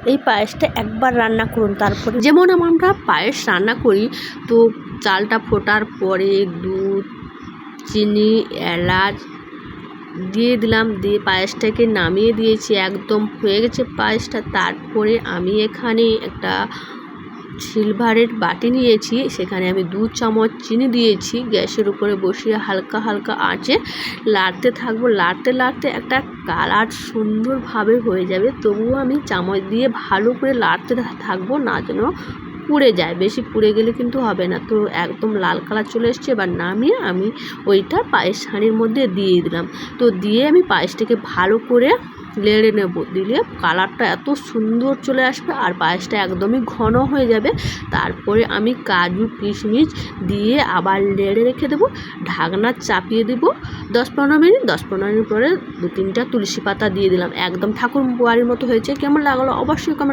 এই পায়েসটা একবার রান্না করুন। তারপরে যেমন আমরা পায়েস রান্না করি, তো চালটা ফোটার পরে দুধ, চিনি, এলাচ দিয়ে দিলাম, দিয়ে পায়েসটাকে নামিয়ে দিয়েছি। একদম হয়ে গেছে পায়েসটা। তারপরে আমি এখানে একটা সিলভারের বাটি নিয়েছি, সেখানে আমি 2 চামচ চিনি দিয়েছি। গ্যাসের উপরে বসিয়ে হালকা হালকা আঁচে লাড়তে থাকবো। লাড়তে লাড়তে একটা কালার সুন্দরভাবে হয়ে যাবে। তবুও আমি চামচ দিয়ে ভালো করে লাড়তে থাকবো, না যেন পুড়ে যায়। বেশি পুড়ে গেলে কিন্তু হবে না। তো একদম লাল কালার চলে এসছে। এবার নামিয়ে আমি ওইটা পায়েস হাঁড়ির মধ্যে দিয়ে দিলাম। তো দিয়ে আমি পায়েসটাকে ভালো করে নেড়ে নেব। দিলে কালারটা এত সুন্দর চলে আসবে আর পায়েসটা একদমই ঘন হয়ে যাবে। তারপরে আমি কাজু কিশমিশ দিয়ে আবার নেড়ে রেখে দেবো। ঢাকনা চাপিয়ে দেবো 10-15 মিনিট। 10-15 মিনিট পরে 2-3টা তুলসী পাতা দিয়ে দিলাম। একদম ঠাকুর বাড়ির মতো হয়েছে। কেমন লাগলো অবশ্যই কমেন্ট